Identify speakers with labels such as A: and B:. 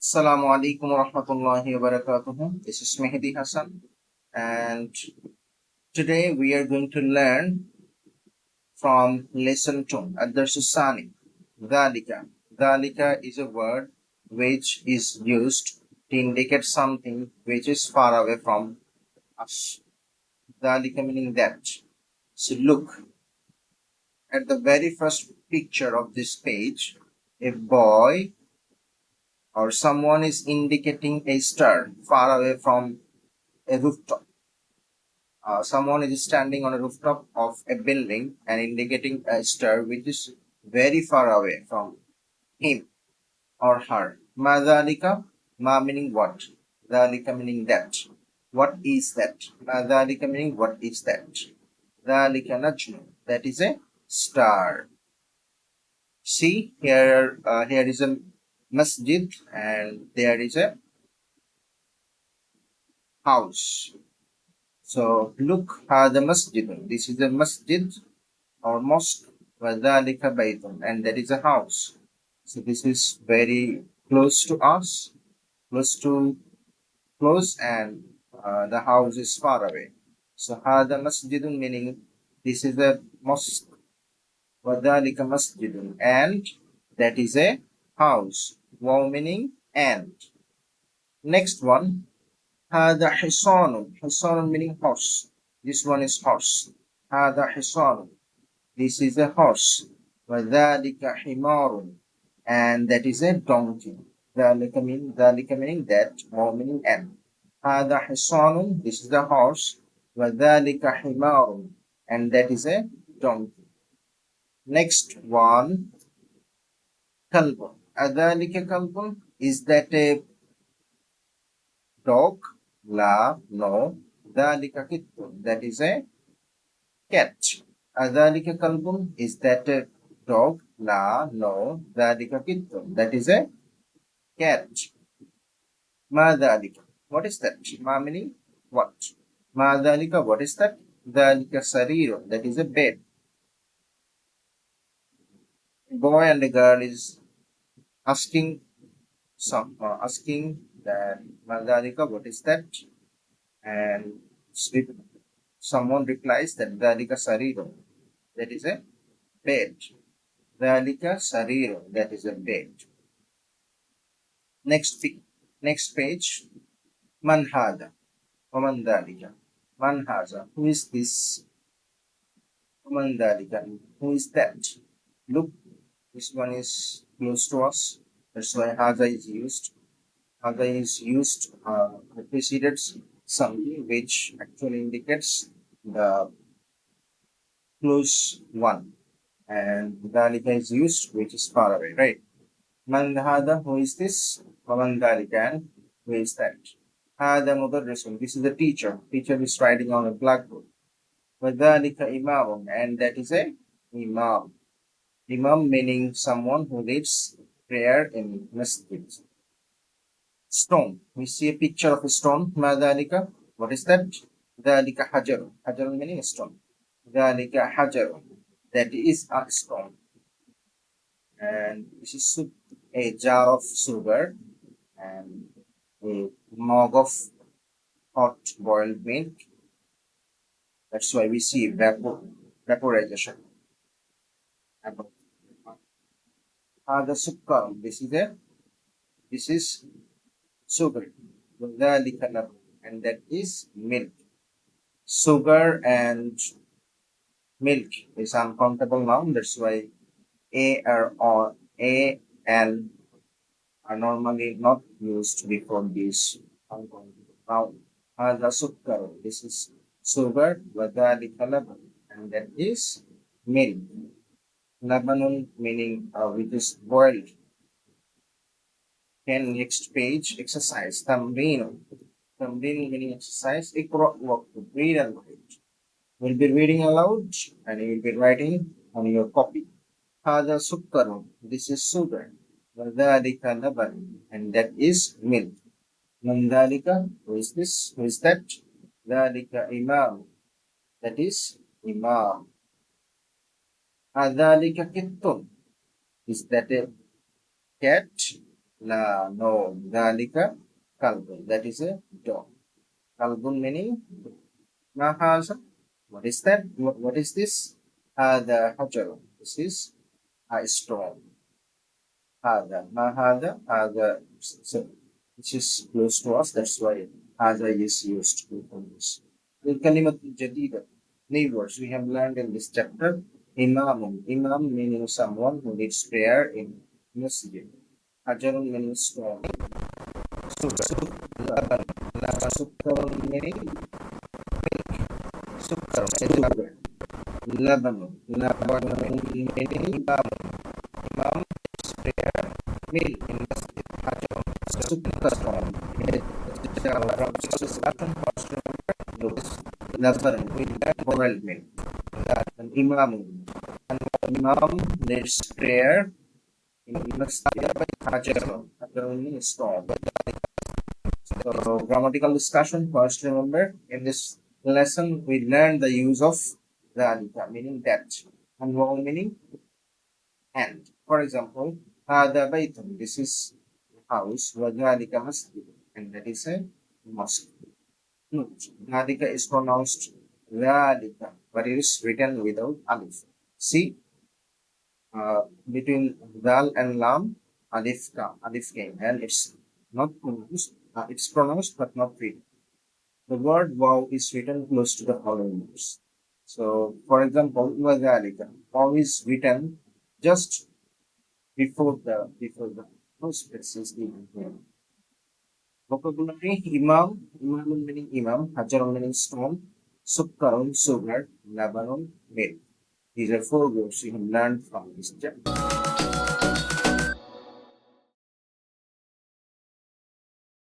A: Assalamu alaikum wa rahmatullahi wa barakatuh. This is Mehdi Hassan, and today we are going to learn from lesson 2, Ad-Darsusani. Dhalika. Dhalika is a word which is used to indicate something which is far away from us. Dhalika meaning that. So look at the very first picture of this page. A boy or someone is indicating a star far away from a rooftop. Someone is standing on a rooftop of a building and indicating a star which is very far away from him or her. Ma dhalika, ma meaning what? Dhalika meaning that. What is that? Ma dhalika meaning what is that? Dhalika najmu, that is a star. See, here is a masjid and there is a house. So look, the masjid. This is a masjid or mosque, وَذَلِكَ بَيْتٌ, and that is a house. So this is very close to us, close, and the house is far away. So هذا مسجد meaning this is a mosque, وَذَلِكَ مسجد, and that is a house. Wow meaning and. Next one, هذا حصان. حصان meaning horse. This one is horse. هذا حصان. This is a horse. وَذَلِكَ حِمَارٌ, and that is a donkey. ذَلِكَ meaning that, or meaning and. هَذَا حِصَانٌ, this is a horse. وَذَلِكَ حِمَارٌ, and that is a donkey. Next one, كَلْبٌ. أَذَلِكَ كَلْبٌ, is that a dog? La, no. ذَلِكَ كِتٌّ, that is a cat. أذلك كلب, is that a dog? La, no. ذلك كتب, that is a cat. ما ذلك, what is that? Ma meaning what? ما ذلك, what is that? ذلك سرير, that is a bed. A boy and a girl is asking that ما ذلك, what is that? And someone replies that ذلك سرير, that is a bed. ذلك سرير, that is a bed. Next page. Man hada. Waman dhalika. Man haza. Who is this? Waman dhalika. Who is that? Look, this one is close to us. That's why haza is used. Haza is used preceded something which actually indicates the close one. And dhalika is used which is far away, right? Man hada. Who is this? Waman dhalika. And who is that? هذا مدرس. This is the teacher. Teacher is writing on a blackboard. وذلك إمام, and that is a imam. Imam meaning someone who leads prayer in masjid. Stone. We see a picture of a stone. ما ذلك? What is that? ذلك حجر. حجر meaning stone. ذلك حجر. That is a stone. And this is a jar of sugar and a mug of hot boiled milk. That's why we see vaporization. The sukkar. This is sugar. And that is milk. Sugar and milk is uncountable noun. That's why A and are normally not used before this uncountable noun. The sukkar. This is sugar. And that is milk. Labanun meaning which is boiled. And next page, exercise. Tamreen. Tamreen meaning exercise. Ikra waqtu. Read and write. We'll be reading aloud and you will be writing on your copy. Hada sukkarun. This is sugar. Wadhalika laban. And that is milk. Mandalika. Who is this? Who is that? Dhalika imam. That is imam. Adhalika kittun. Is that a cat? La, no. Dhalika kalbun. That is a dog. Kalbun meaning ma haza. What is that? What is this? The hajar. This is a stone. Hada. Ma hada. Hada. So, which is close to us. That's why hada is used for this. The kalimat jadida. New words we have learned in this chapter. Imamun. Imam meaning someone who leads prayer in masjid. Hajarun meaning stone. Sukkar. Laban. Laban. Sukkar meaning sukkar. Sugar. Laban. Laban meaning imam. Imam is prayer. Meal in masjid. Hajarun. Sukkar stone. Discussion first remember Laban. We learn moral meal. An imam. An imam leads prayer in masjid. Hajarun. Hajarun means stone. So, grammatical discussion. First, remember in this lesson we learned the use of dhalika, meaning that, and waw meaning and. For example, hada baytun. This is house. Wa dhalika masjid, and that is a mosque. Note: dhalika is pronounced dhalika, but it is written without alif. See, between dal and lam, alif came, and it's not pronounced. It's pronounced but not written. The word wow is written close to the following words. So, for example, وَذَلِكَ. Wow is written just before the first place is given here. Vocabulary: Imam, Imamun meaning Imam, Hajarun meaning stone, Sukkarun sugar, Labanun milk. These are four words we have learned from this chapter.